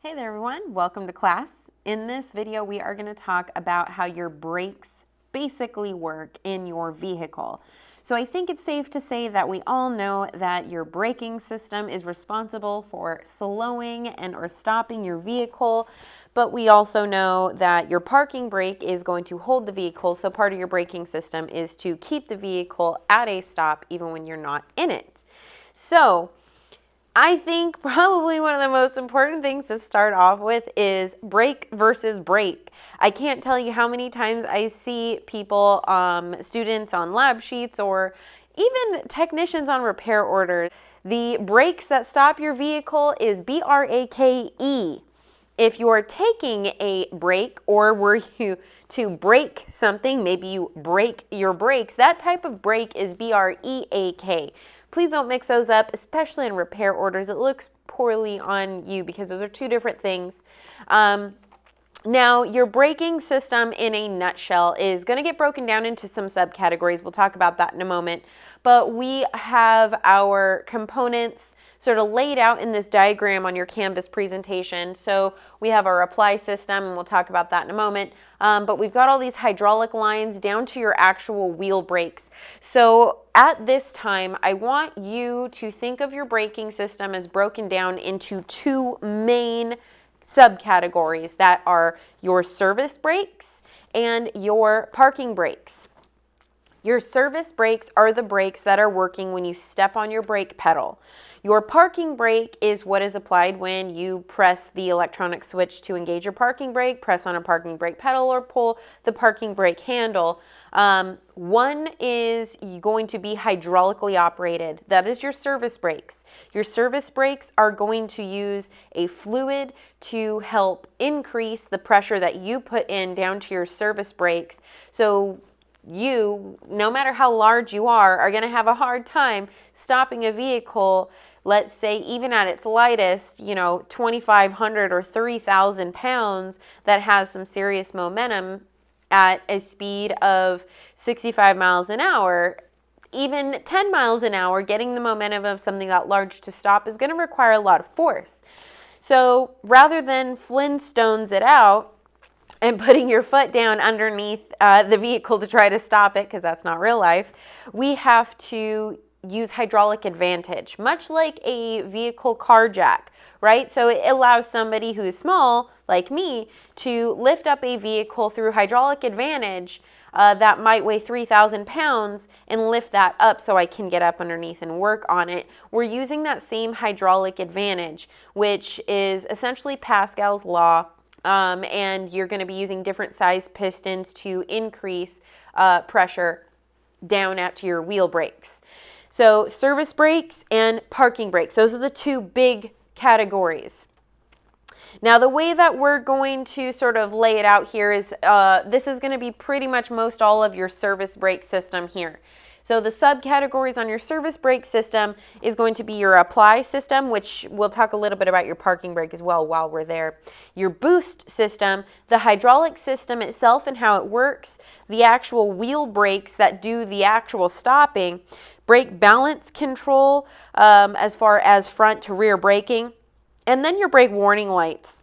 Hey there everyone, welcome to class. In this video we are going to talk about how your brakes basically work in your vehicle. So I think it's safe to say that we all know that your braking system is responsible for slowing and or stopping your vehicle, but we also know that your parking brake is going to hold the vehicle, so part of your braking system is to keep the vehicle at a stop even when you're not in it. So I think probably one of the most important things to start off with is brake versus brake. I can't tell you how many times I see people, students on lab sheets or even technicians on repair orders. The brakes that stop your vehicle is B-R-A-K-E. If you're taking a brake or were you to break something, maybe you break your brakes, that type of brake is B-R-E-A-K. Please don't mix those up, especially in repair orders. It looks poorly on you because those are two different things. Now, your braking system in a nutshell is going to get broken down into some subcategories. We'll talk about that in a moment. But we have our components sort of laid out in this diagram on your Canvas presentation. So we have our apply system, and we'll talk about that in a moment. But we've got all these hydraulic lines down to your actual wheel brakes. So at this time, I want you to think of your braking system as broken down into two main subcategories that are your service brakes and your parking brakes. Your service brakes are the brakes that are working when you step on your brake pedal. Your parking brake is what is applied when you press the electronic switch to engage your parking brake, press on a parking brake pedal, or pull the parking brake handle. One is going to be hydraulically operated. That is your service brakes. Your service brakes are going to use a fluid to help increase the pressure that you put in down to your service brakes. So you, no matter how large you are going to have a hard time stopping a vehicle, let's say even at its lightest, 2,500 or 3,000 pounds that has some serious momentum at a speed of 65 miles an hour. Even 10 miles an hour, getting the momentum of something that large to stop is going to require a lot of force. So rather than Flintstones it out and putting your foot down underneath the vehicle to try to stop it, because that's not real life, we have to use hydraulic advantage, much like a vehicle car jack, right? So it allows somebody who is small, like me, to lift up a vehicle through hydraulic advantage that might weigh 3,000 pounds and lift that up so I can get up underneath and work on it. We're using that same hydraulic advantage, which is essentially Pascal's law. And you're going to be using different size pistons to increase pressure down at your wheel brakes. So service brakes and parking brakes, those are the two big categories. Now the way that we're going to sort of lay it out here is this is going to be pretty much most all of your service brake system here. So the subcategories on your service brake system is going to be your apply system, which we'll talk a little bit about your parking brake as well while we're there. Your boost system, the hydraulic system itself and how it works, the actual wheel brakes that do the actual stopping, brake balance control as far as front to rear braking, and then your brake warning lights.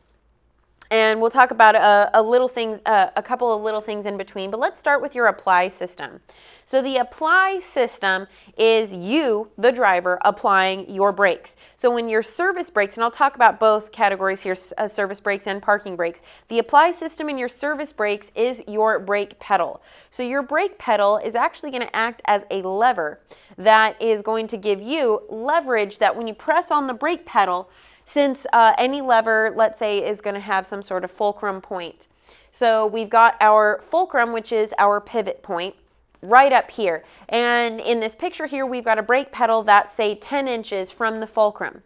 And we'll talk about a couple of little things in between, but let's start with your apply system. So the apply system is you, the driver, applying your brakes. So when your service brakes, and I'll talk about both categories here, service brakes and parking brakes, the apply system in your service brakes is your brake pedal. So your brake pedal is actually going to act as a lever that is going to give you leverage that when you press on the brake pedal, since any lever, let's say, is going to have some sort of fulcrum point. So we've got our fulcrum, which is our pivot point, right up here. And in this picture here, we've got a brake pedal that's, say, 10 inches from the fulcrum.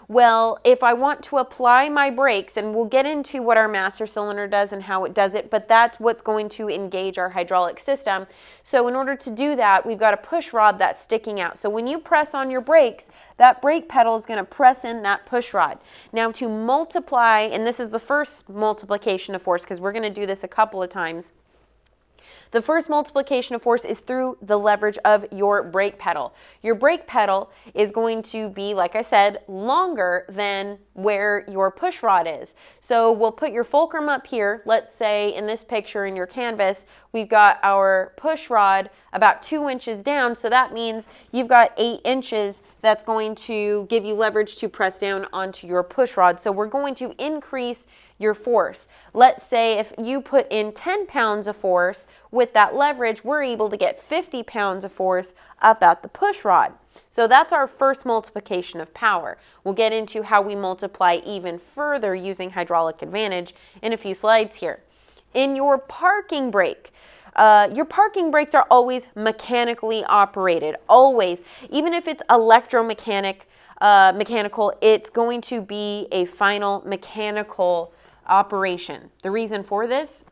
Well, if I want to apply my brakes, and we'll get into what our master cylinder does and how it does it, but that's what's going to engage our hydraulic system. So in order to do that, we've got a push rod that's sticking out. So when you press on your brakes, that brake pedal is going to press in that push rod. Now to multiply, and this is the first multiplication of force because we're going to do this a couple of times. The first multiplication of force is through the leverage of your brake pedal. Your brake pedal is going to be, like I said, longer than where your push rod is. So we'll put your fulcrum up here. Let's say in this picture in your canvas, we've got our push rod about 2 inches down. So that means you've got 8 inches that's going to give you leverage to press down onto your push rod. So we're going to increase your force. Let's say if you put in 10 pounds of force, with that leverage, we're able to get 50 pounds of force up at the push rod. So that's our first multiplication of power. We'll get into how we multiply even further using hydraulic advantage in a few slides here. In your parking brake, your parking brakes are always mechanically operated, always. Even if it's mechanical, it's going to be a final mechanical operation. The reason for this,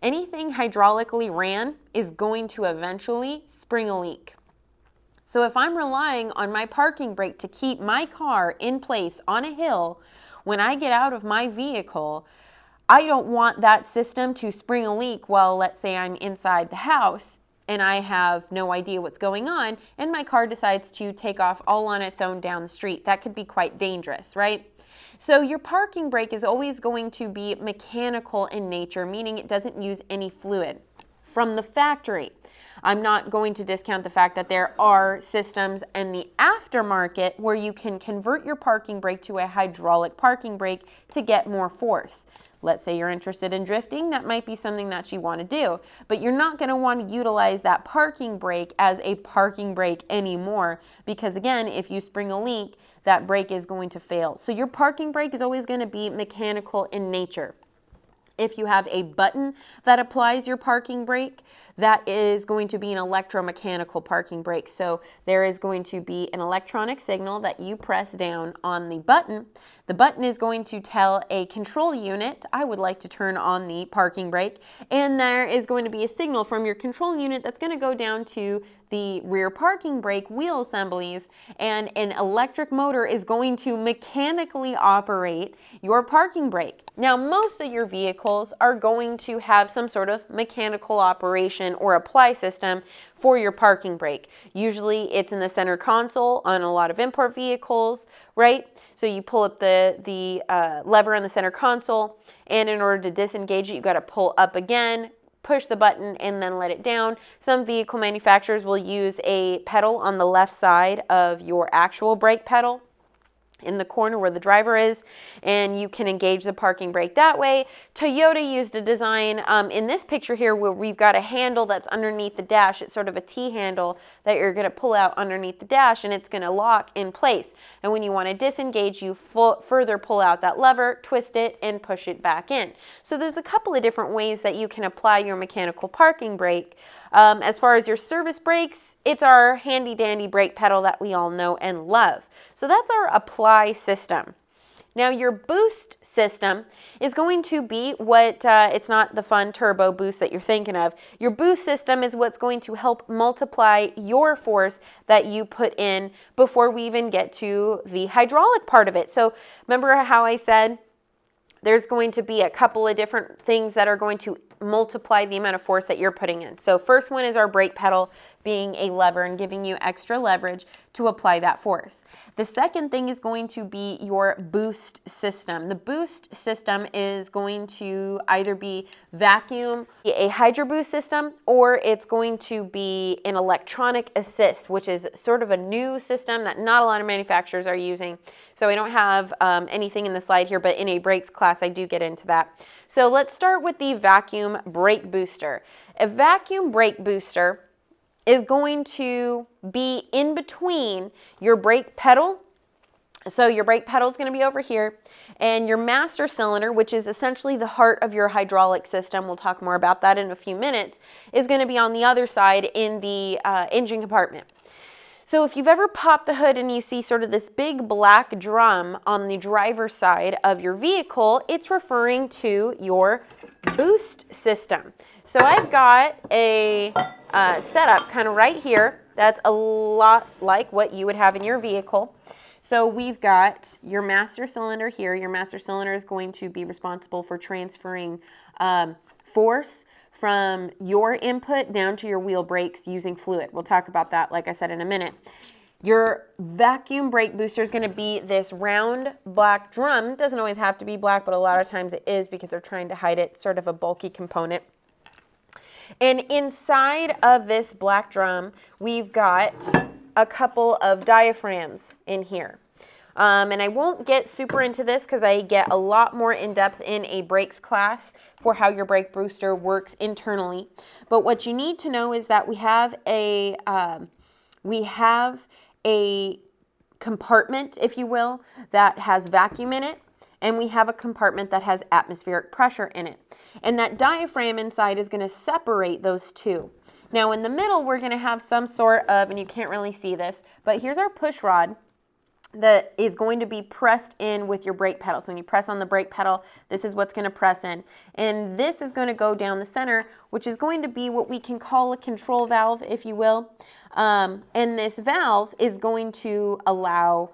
anything hydraulically ran is going to eventually spring a leak. So if I'm relying on my parking brake to keep my car in place on a hill, when I get out of my vehicle, I don't want that system to spring a leak while, let's say, I'm inside the house and I have no idea what's going on and my car decides to take off all on its own down the street. That could be quite dangerous, right? So your parking brake is always going to be mechanical in nature, meaning it doesn't use any fluid from the factory. I'm not going to discount the fact that there are systems in the aftermarket where you can convert your parking brake to a hydraulic parking brake to get more force. Let's say you're interested in drifting, that might be something that you want to do, but you're not going to want to utilize that parking brake as a parking brake anymore because, again, if you spring a leak, that brake is going to fail. So your parking brake is always going to be mechanical in nature. If you have a button that applies your parking brake, that is going to be an electromechanical parking brake. So there is going to be an electronic signal that you press down on the button. The button is going to tell a control unit, I would like to turn on the parking brake, and there is going to be a signal from your control unit that's going to go down to the rear parking brake wheel assemblies, and an electric motor is going to mechanically operate your parking brake. Now, most of your vehicles are going to have some sort of mechanical operation or apply system for your parking brake. Usually it's in the center console on a lot of import vehicles, right? So you pull up the lever on the center console, and in order to disengage it, you got to pull up again, push the button, and then let it down. Some vehicle manufacturers will use a pedal on the left side of your actual brake pedal in the corner where the driver is, and you can engage the parking brake that way. Toyota used a design in this picture here where we've got a handle that's underneath the dash. It's sort of a T-handle that you're going to pull out underneath the dash, and it's going to lock in place. And when you want to disengage, you further pull out that lever, twist it, and push it back in. So there's a couple of different ways that you can apply your mechanical parking brake. As far as your service brakes, it's our handy dandy brake pedal that we all know and love. So that's our apply system. Now your boost system is going to be what, it's not the fun turbo boost that you're thinking of. Your boost system is what's going to help multiply your force that you put in before we even get to the hydraulic part of it. So remember how I said there's going to be a couple of different things that are going to multiply the amount of force that you're putting in. So first one is our brake pedal being a lever and giving you extra leverage to apply that force. The second thing is going to be your boost system. The boost system is going to either be vacuum, a hydro boost system, or it's going to be an electronic assist, which is sort of a new system that not a lot of manufacturers are using. So I don't have anything in the slide here, but in a brakes class I do get into that. So let's start with the vacuum brake booster. A vacuum brake booster is going to be in between your brake pedal. So your brake pedal is going to be over here, and your master cylinder, which is essentially the heart of your hydraulic system, we'll talk more about that in a few minutes, is going to be on the other side in the engine compartment. So if you've ever popped the hood and you see sort of this big black drum on the driver's side of your vehicle, it's referring to your boost system. So I've got a setup kind of right here that's a lot like what you would have in your vehicle. So we've got your master cylinder here. Your master cylinder is going to be responsible for transferring force from your input down to your wheel brakes using fluid. We'll talk about that, like I said, in a minute. Your vacuum brake booster is going to be this round black drum. It doesn't always have to be black, but a lot of times it is because they're trying to hide it, sort of a bulky component. And inside of this black drum, we've got a couple of diaphragms in here. And I won't get super into this because I get a lot more in depth in a brakes class for how your brake booster works internally. But what you need to know is that we have a compartment, if you will, that has vacuum in it, and we have a compartment that has atmospheric pressure in it. And that diaphragm inside is going to separate those two. Now in the middle, we're going to have some sort of, and you can't really see this, but here's our push rod that is going to be pressed in with your brake pedal. So when you press on the brake pedal, this is what's going to press in. And this is going to go down the center, which is going to be what we can call a control valve, if you will. And this valve is going to allow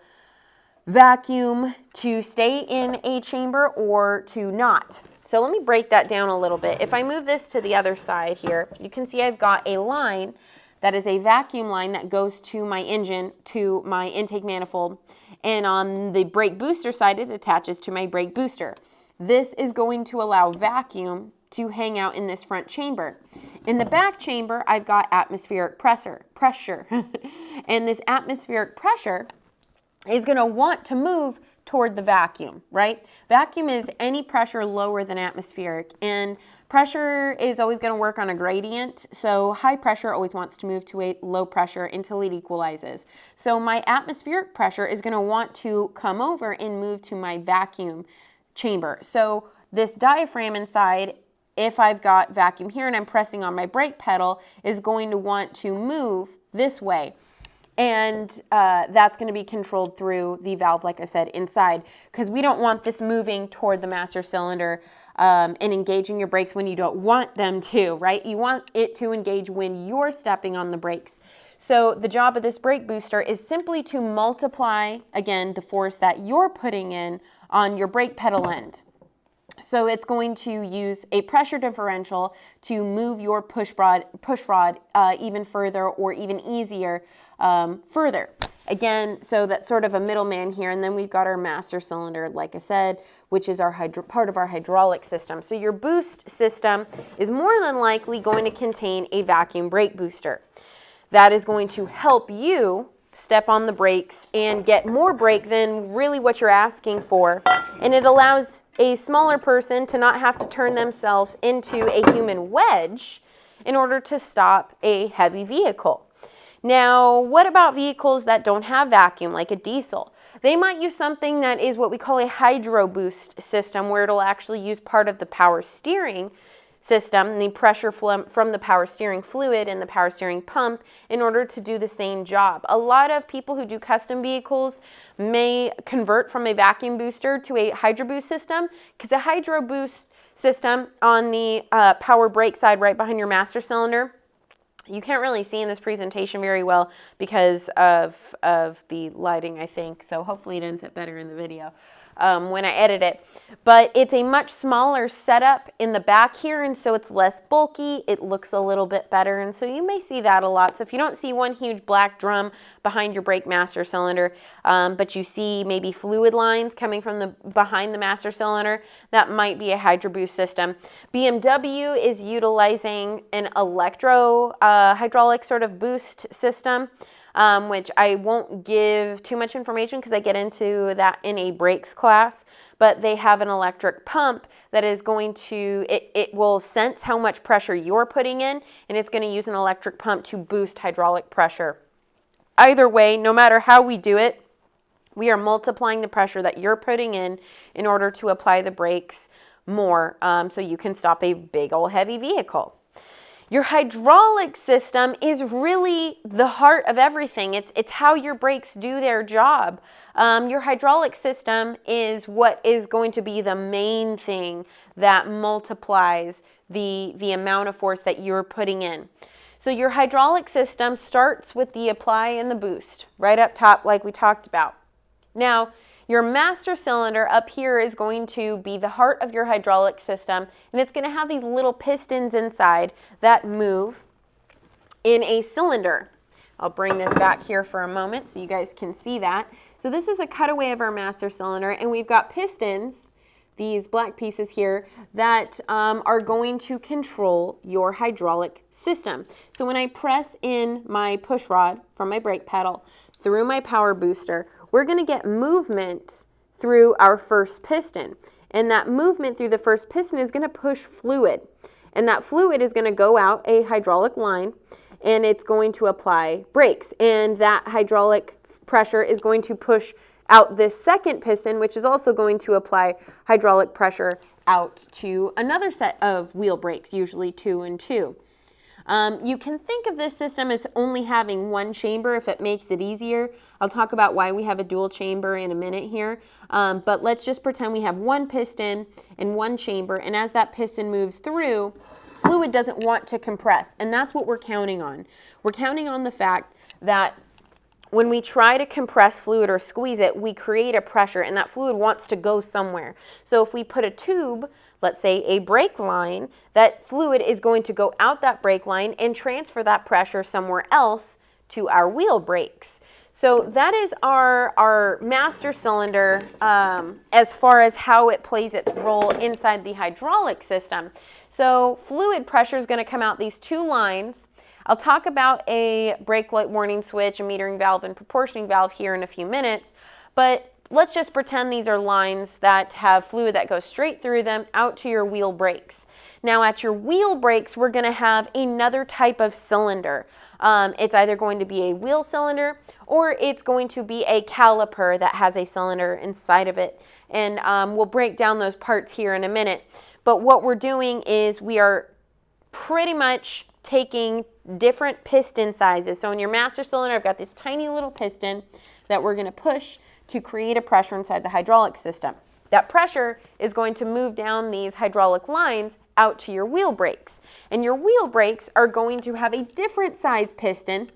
vacuum to stay in a chamber or to not. So let me break that down a little bit. If I move this to the other side here, you can see I've got a line that is a vacuum line that goes to my engine, to my intake manifold. And on the brake booster side, it attaches to my brake booster. This is going to allow vacuum to hang out in this front chamber. In the back chamber, I've got atmospheric pressure. And this atmospheric pressure is going to want to move toward the vacuum, right? Vacuum is any pressure lower than atmospheric, and pressure is always going to work on a gradient, so high pressure always wants to move to a low pressure until it equalizes. So my atmospheric pressure is going to want to come over and move to my vacuum chamber. So this diaphragm inside, if I've got vacuum here and I'm pressing on my brake pedal, is going to want to move this way. And that's going to be controlled through the valve, like I said, inside, because we don't want this moving toward the master cylinder and engaging your brakes when you don't want them to, right? You want it to engage when you're stepping on the brakes. So the job of this brake booster is simply to multiply, again, the force that you're putting in on your brake pedal end. So it's going to use a pressure differential to move your push rod even further or even easier further. Again, so that's sort of a middleman here. And then we've got our master cylinder, like I said, which is our part of our hydraulic system. So your boost system is more than likely going to contain a vacuum brake booster. That is going to help you step on the brakes and get more brake than really what you're asking for. And it allows a smaller person to not have to turn themselves into a human wedge in order to stop a heavy vehicle. Now, what about vehicles that don't have vacuum, like a diesel? They might use something that is what we call a hydro boost system, where it'll actually use part of the power steering system, the pressure from the power steering fluid and the power steering pump, in order to do the same job. A lot of people who do custom vehicles may convert from a vacuum booster to a hydro boost system, because a hydro boost system on the power brake side right behind your master cylinder, you can't really see in this presentation very well because of the lighting, I think, so hopefully it ends up better in the video when I edit it. But it's a much smaller setup in the back here, and so it's less bulky. It looks a little bit better, and so you may see that a lot. So if you don't see one huge black drum behind your brake master cylinder, but you see maybe fluid lines coming from behind the master cylinder, that might be a hydro boost system. BMW is utilizing an hydraulic sort of boost system, which I won't give too much information because I get into that in a brakes class, but they have an electric pump that is going to, it will sense how much pressure you're putting in, and it's going to use an electric pump to boost hydraulic pressure. Either way, no matter how we do it, we are multiplying the pressure that you're putting in order to apply the brakes more, so you can stop a big old heavy vehicle. Your hydraulic system is really the heart of everything. It's how your brakes do their job. Your hydraulic system is what is going to be the main thing that multiplies the amount of force that you're putting in. So your hydraulic system starts with the apply and the boost, right up top like we talked about. Now, Your master cylinder up here is going to be the heart of your hydraulic system, and it's going to have these little pistons inside that move in a cylinder. I'll bring this back here for a moment so you guys can see that. So this is a cutaway of our master cylinder, and we've got pistons, these black pieces here, that are going to control your hydraulic system. So when I press in my push rod from my brake pedal through my power booster, we're going to get movement through our first piston. And that movement through the first piston is going to push fluid. And that fluid is going to go out a hydraulic line, and it's going to apply brakes. And that hydraulic pressure is going to push out this second piston, which is also going to apply hydraulic pressure out to another set of wheel brakes, usually 2 and 2. You can think of this system as only having one chamber if it makes it easier. I'll talk about why we have a dual chamber in a minute here, but let's just pretend we have one piston and one chamber, and as that piston moves through, fluid doesn't want to compress, and that's what we're counting on. We're counting on the fact that when we try to compress fluid or squeeze it, we create a pressure, and that fluid wants to go somewhere. So if we put a tube, let's say a brake line, that fluid is going to go out that brake line and transfer that pressure somewhere else to our wheel brakes. So that is our master cylinder as far as how it plays its role inside the hydraulic system. So fluid pressure is going to come out these 2 lines. I'll talk about a brake light warning switch, a metering valve, and proportioning valve here in a few minutes, but let's just pretend these are lines that have fluid that goes straight through them out to your wheel brakes. Now at your wheel brakes, we're going to have another type of cylinder. It's either going to be a wheel cylinder or it's going to be a caliper that has a cylinder inside of it. And we'll break down those parts here in a minute. But what we're doing is we are pretty much taking different piston sizes. So in your master cylinder, I've got this tiny little piston that we're going to push to create a pressure inside the hydraulic system. That pressure is going to move down these hydraulic lines out to your wheel brakes. And your wheel brakes are going to have a different size piston.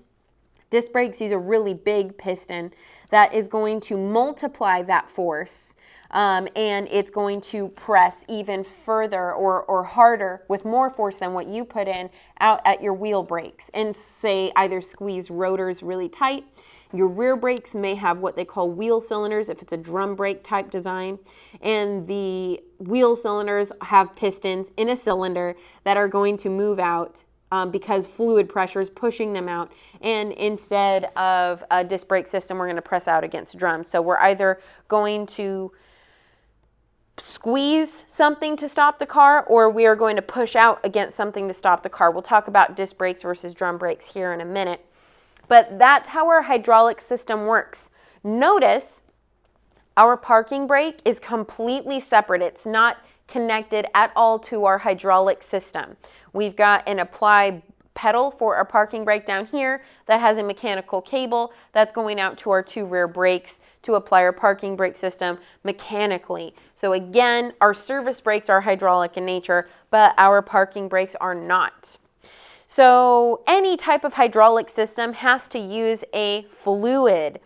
Disc brakes use a really big piston that is going to multiply that force, and it's going to press even further or harder with more force than what you put in out at your wheel brakes, and say either squeeze rotors really tight. Your rear brakes may have what they call wheel cylinders if it's a drum brake type design, and the wheel cylinders have pistons in a cylinder that are going to move out because fluid pressure is pushing them out. And instead of a disc brake system, we're going to press out against drums. So we're either going to squeeze something to stop the car, or we are going to push out against something to stop the car. We'll talk about disc brakes versus drum brakes here in a minute. But that's how our hydraulic system works. Notice our parking brake is completely separate. It's not connected at all to our hydraulic system. We've got an apply pedal for our parking brake down here that has a mechanical cable that's going out to our 2 rear brakes to apply our parking brake system mechanically. So again, our service brakes are hydraulic in nature, but our parking brakes are not. So any type of hydraulic system has to use a fluid.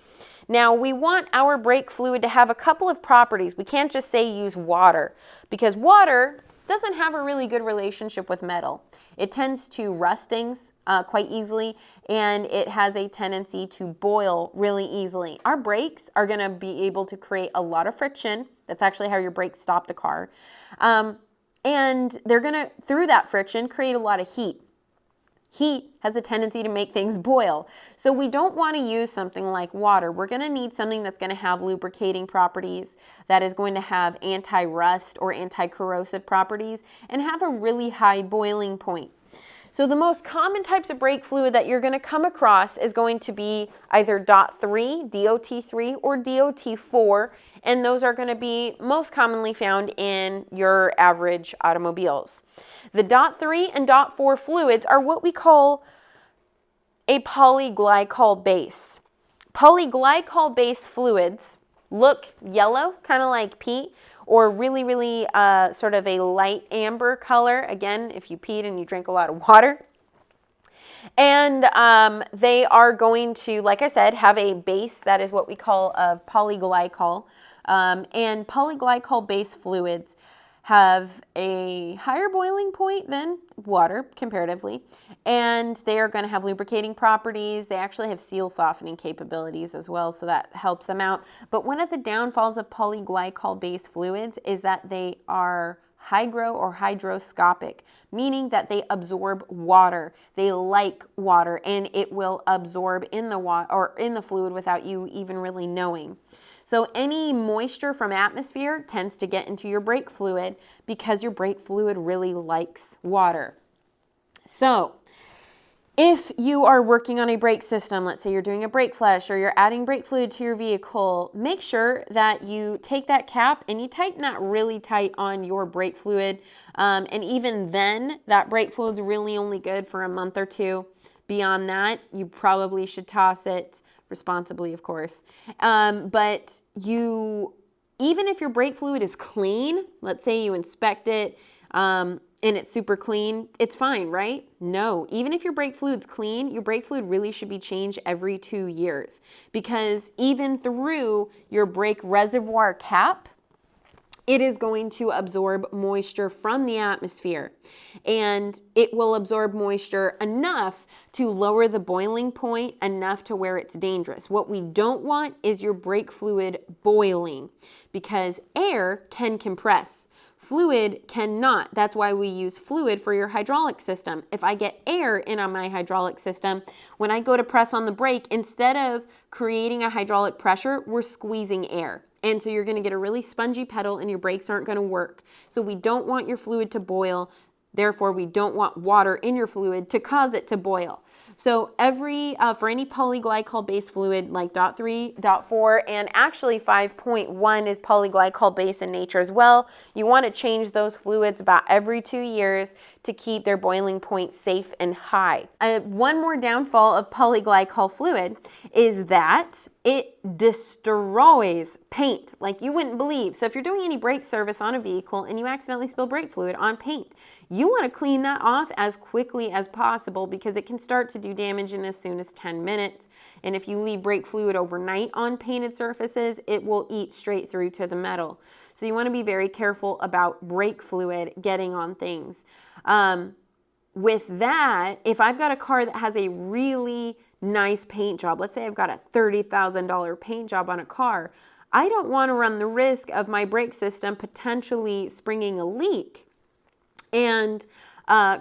Now we want our brake fluid to have a couple of properties. We can't just say use water, because water doesn't have a really good relationship with metal. It tends to rust things quite easily, and it has a tendency to boil really easily. Our brakes are going to be able to create a lot of friction. That's actually how your brakes stop the car. And they're going to, through that friction, create a lot of heat. Heat has a tendency to make things boil. So we don't want to use something like water. We're going to need something that's going to have lubricating properties, that is going to have anti-rust or anti-corrosive properties, and have a really high boiling point. So the most common types of brake fluid that you're going to come across is going to be either DOT3, DOT3, or DOT4, and those are going to be most commonly found in your average automobiles. The DOT3 and DOT4 fluids are what we call a polyglycol base. Polyglycol base fluids look yellow, kind of like peat, or really, really sort of a light amber color. Again, if you peed and you drink a lot of water. And they are going to, like I said, have a base that is what we call a polyglycol And polyglycol-based fluids have a higher boiling point than water comparatively, and they are going to have lubricating properties. They actually have seal softening capabilities as well, so that helps them out. But one of the downfalls of polyglycol-based fluids is that they are hygro or hydroscopic, meaning that they absorb water. They like water, and it will absorb in the water or in the fluid without you even really knowing. So any moisture from atmosphere tends to get into your brake fluid because your brake fluid really likes water. So if you are working on a brake system, let's say you're doing a brake flush or you're adding brake fluid to your vehicle, make sure that you take that cap and you tighten that really tight on your brake fluid. And even then, that brake fluid's really only good for a month or two. Beyond that, you probably should toss it responsibly, of course. But even if your brake fluid is clean, let's say you inspect it and it's super clean, it's fine, right? No, even if your brake fluid's clean, your brake fluid really should be changed every 2 years, because even through your brake reservoir cap, it is going to absorb moisture from the atmosphere, and it will absorb moisture enough to lower the boiling point enough to where it's dangerous. What we don't want is your brake fluid boiling, because air can compress. Fluid cannot. That's why we use fluid for your hydraulic system. If I get air in on my hydraulic system, when I go to press on the brake, instead of creating a hydraulic pressure, we're squeezing air. And so you're going to get a really spongy pedal and your brakes aren't going to work. So we don't want your fluid to boil. Therefore, we don't want water in your fluid to cause it to boil. So for any polyglycol-based fluid like .3, .4, and actually 5.1 is polyglycol-based in nature as well, you want to change those fluids about every 2 years to keep their boiling point safe and high. One more downfall of polyglycol fluid is that it destroys paint like you wouldn't believe. So if you're doing any brake service on a vehicle and you accidentally spill brake fluid on paint, you want to clean that off as quickly as possible, because it can start to do damage in as soon as 10 minutes. And if you leave brake fluid overnight on painted surfaces, it will eat straight through to the metal. So you want to be very careful about brake fluid getting on things. With that, if I've got a car that has a really nice paint job, let's say I've got a $30,000 paint job on a car, I don't want to run the risk of my brake system potentially springing a leak and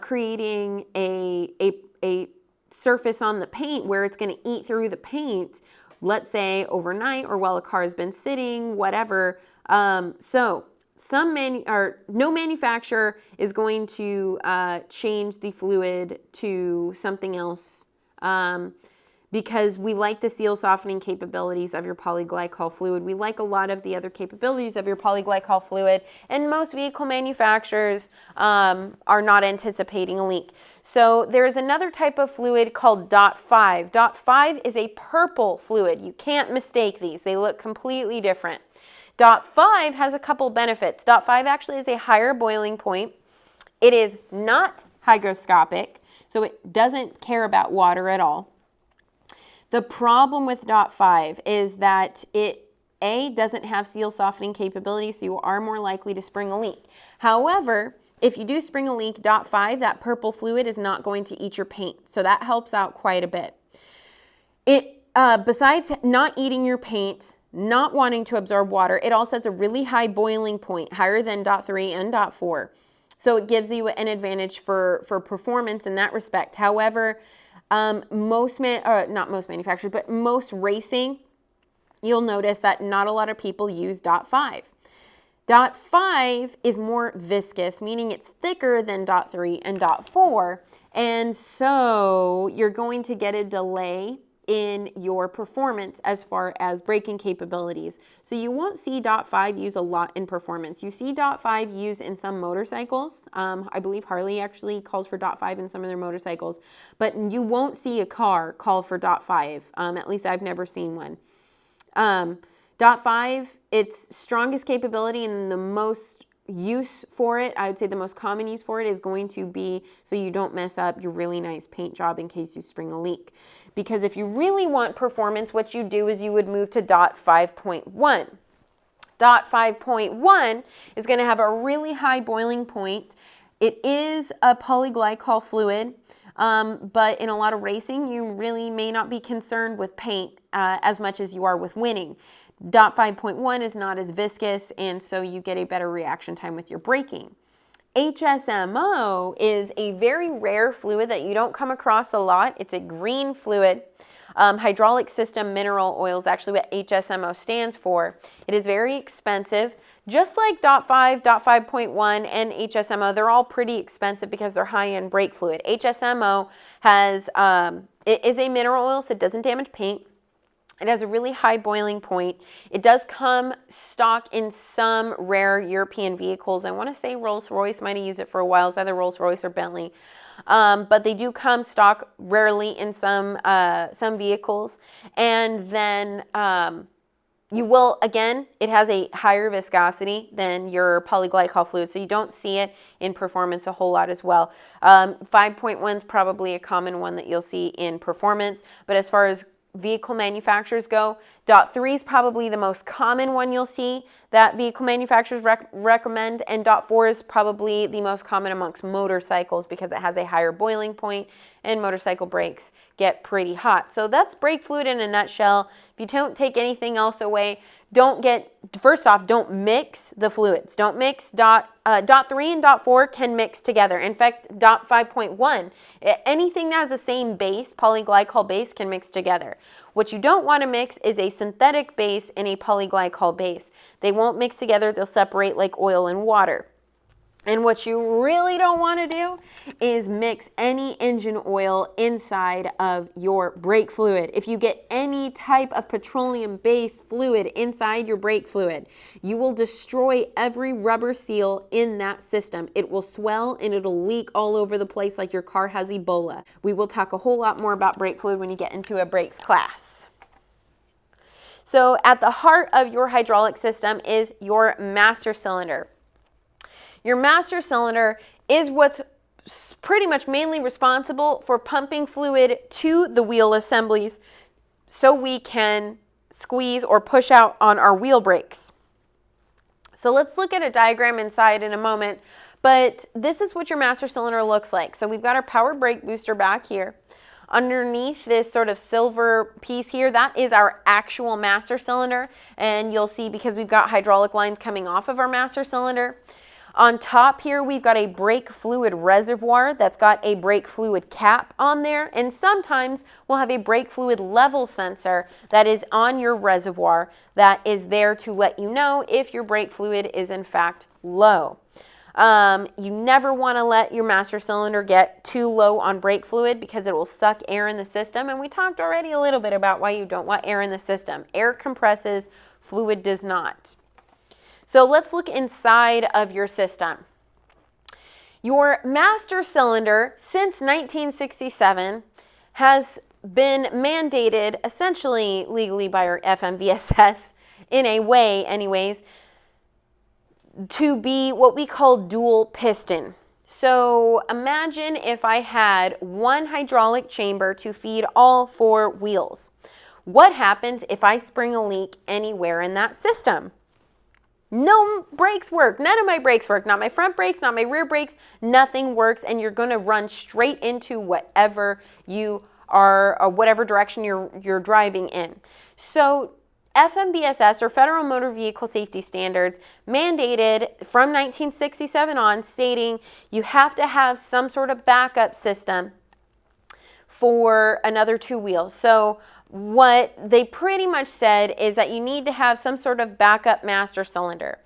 creating a surface on the paint where it's going to eat through the paint, let's say overnight or while a car has been sitting, whatever. So no manufacturer is going to change the fluid to something else, because we like the seal softening capabilities of your polyglycol fluid. We like a lot of the other capabilities of your polyglycol fluid, and most vehicle manufacturers are not anticipating a leak. So there is another type of fluid called .5. .5 is a purple fluid. You can't mistake these. They look completely different. .5 has a couple benefits. .5 actually is a higher boiling point. It is not hygroscopic, so it doesn't care about water at all. The problem with .5 is that it, A, doesn't have seal softening capability, so you are more likely to spring a leak. However, if you do spring a leak, .5, that purple fluid is not going to eat your paint, so that helps out quite a bit. Besides not eating your paint, not wanting to absorb water, it also has a really high boiling point, higher than .3 and .4. So it gives you an advantage for performance in that respect. However, most racing, you'll notice that not a lot of people use .5. .5 is more viscous, meaning it's thicker than .3 and .4, and so you're going to get a delay in your performance as far as braking capabilities. So you won't see .5 used a lot in performance. You see .5 used in some motorcycles. I believe Harley actually calls for .5 in some of their motorcycles, but you won't see a car call for .5. At least I've never seen one. .5, its strongest capability and the most use for it, I would say the most common use for it is going to be so you don't mess up your really nice paint job in case you spring a leak. Because if you really want performance, what you do is you would move to .5.1. DOT 5.1 is going to have a really high boiling point. It is a polyglycol fluid, but in a lot of racing, you really may not be concerned with paint as much as you are with winning. DOT 5.1 is not as viscous, and so you get a better reaction time with your braking. HSMO is a very rare fluid that you don't come across a lot. It's a green fluid. Hydraulic system mineral oil is actually what HSMO stands for. It is very expensive. Just like DOT 5, DOT 5.1, and HSMO, they're all pretty expensive because they're high-end brake fluid. HSMO has, it is a mineral oil, so it doesn't damage paint. It has a really high boiling point. It does come stock in some rare European vehicles. I want to say Rolls-Royce might have used it for a while. It's either Rolls-Royce or Bentley. But they do come stock rarely in some vehicles. And then you will, again, it has a higher viscosity than your polyglycol fluid, so you don't see it in performance a whole lot as well. 5.1 is probably a common one that you'll see in performance, but as far as vehicle manufacturers go, DOT 3 is probably the most common one you'll see that vehicle manufacturers recommend, and DOT 4 is probably the most common amongst motorcycles because it has a higher boiling point and motorcycle brakes get pretty hot. So that's brake fluid in a nutshell. If you don't take anything else away, first off, don't mix the fluids. Don't mix DOT 3 and DOT 4 can mix together. In fact, DOT 5.1, anything that has the same base, polyglycol base, can mix together. What you don't want to mix is a synthetic base and a polyglycol base. They won't mix together. They'll separate like oil and water. And what you really don't want to do is mix any engine oil inside of your brake fluid. If you get any type of petroleum-based fluid inside your brake fluid, you will destroy every rubber seal in that system. It will swell and it'll leak all over the place like your car has Ebola. We will talk a whole lot more about brake fluid when you get into a brakes class. So at the heart of your hydraulic system is your master cylinder. Your master cylinder is what's pretty much mainly responsible for pumping fluid to the wheel assemblies so we can squeeze or push out on our wheel brakes. So let's look at a diagram inside in a moment, but this is what your master cylinder looks like. So we've got our power brake booster back here. Underneath this sort of silver piece here, that is our actual master cylinder, and you'll see because we've got hydraulic lines coming off of our master cylinder. On top here, we've got a brake fluid reservoir that's got a brake fluid cap on there, and sometimes we'll have a brake fluid level sensor that is on your reservoir that is there to let you know if your brake fluid is in fact low. You never want to let your master cylinder get too low on brake fluid because it will suck air in the system, and we talked already a little bit about why you don't want air in the system. Air compresses, fluid does not. So let's look inside of your system. Your master cylinder, since 1967, has been mandated, essentially legally by our FMVSS, in a way anyways, to be what we call dual piston. So imagine if I had one hydraulic chamber to feed all four wheels. What happens if I spring a leak anywhere in that system? No brakes work. None of my brakes work. Not my front brakes, not my rear brakes. Nothing works, and you're going to run straight into whatever you are, or whatever direction you're driving in. So FMVSS, or Federal Motor Vehicle Safety Standards, mandated from 1967 on, stating you have to have some sort of backup system for another two wheels. So what they pretty much said is that you need to have some sort of backup master cylinder.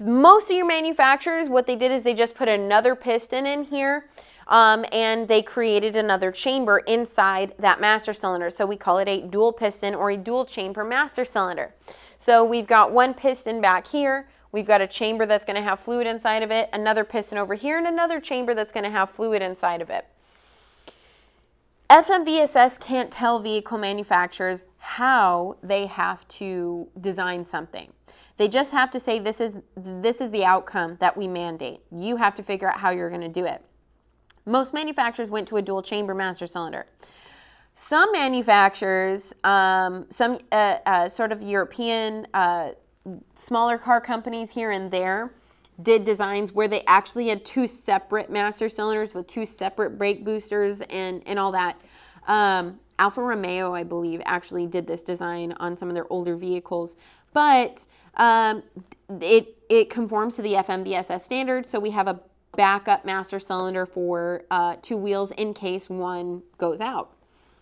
Most of your manufacturers, what they did is they just put another piston in here, and they created another chamber inside that master cylinder. So we call it a dual piston or a dual chamber master cylinder. So we've got one piston back here. We've got a chamber that's going to have fluid inside of it, another piston over here, and another chamber that's going to have fluid inside of it. FMVSS can't tell vehicle manufacturers how they have to design something. They just have to say this is the outcome that we mandate. You have to figure out how you're going to do it. Most manufacturers went to a dual chamber master cylinder. Some manufacturers, some sort of European smaller car companies here and there did designs where they actually had two separate master cylinders with two separate brake boosters and all that. Alfa Romeo, I believe, actually did this design on some of their older vehicles, but it conforms to the FMVSS standard, so we have a backup master cylinder for two wheels in case one goes out.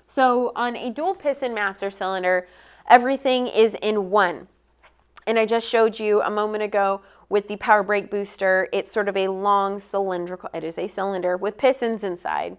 So on a dual piston master cylinder, everything is in one. And I just showed you a moment ago with the power brake booster, it's sort of a long cylindrical, it is a cylinder with pistons inside.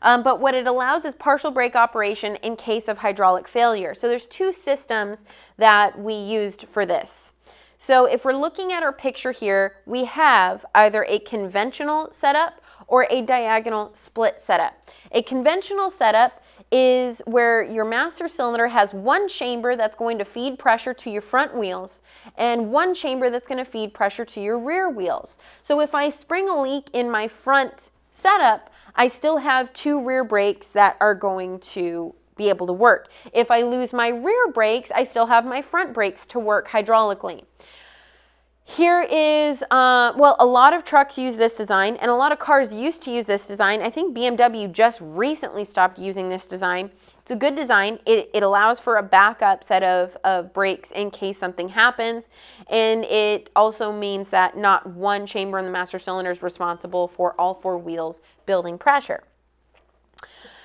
But what it allows is partial brake operation in case of hydraulic failure. So there's two systems that we used for this. So if we're looking at our picture here, we have either a conventional setup or a diagonal split setup. A conventional setup is where your master cylinder has one chamber that's going to feed pressure to your front wheels and one chamber that's going to feed pressure to your rear wheels. So if I spring a leak in my front setup, I still have two rear brakes that are going to be able to work. If I lose my rear brakes, I still have my front brakes to work hydraulically. Here is, well, a lot of trucks use this design, and a lot of cars used to use this design. I think BMW just recently stopped using this design. It's a good design. It allows for a backup set of brakes in case something happens, and it also means that not one chamber in the master cylinder is responsible for all four wheels building pressure.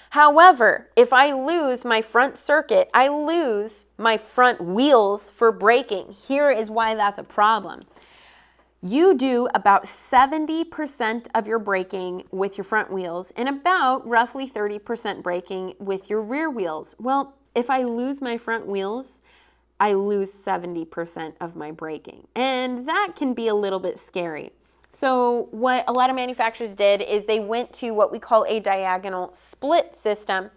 However, if I lose my front circuit, I lose my front wheels for braking. Here is why that's a problem. You do about 70% of your braking with your front wheels and about roughly 30% braking with your rear wheels. Well, if I lose my front wheels, I lose 70% of my braking, and that can be a little bit scary. So what a lot of manufacturers did is they went to what we call a diagonal split system,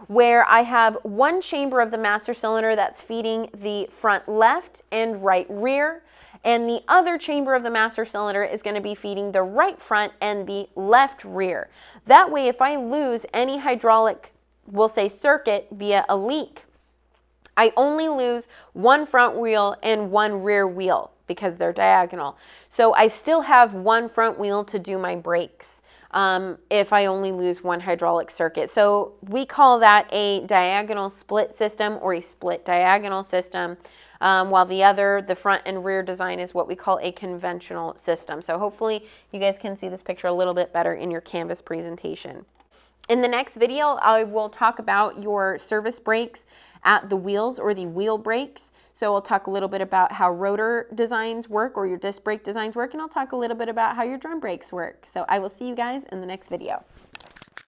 where I have one chamber of the master cylinder that's feeding the front left and right rear, and the other chamber of the master cylinder is going to be feeding the right front and the left rear. That way, if I lose any hydraulic, we'll say circuit, via a leak, I only lose one front wheel and one rear wheel because they're diagonal. So I still have one front wheel to do my brakes if I only lose one hydraulic circuit. So we call that a diagonal split system or a split diagonal system, while the front and rear design is what we call a conventional system. So hopefully you guys can see this picture a little bit better in your Canvas presentation. In the next video, I will talk about your service brakes at the wheels or the wheel brakes. So I'll talk a little bit about how rotor designs work or your disc brake designs work, and I'll talk a little bit about how your drum brakes work. So I will see you guys in the next video.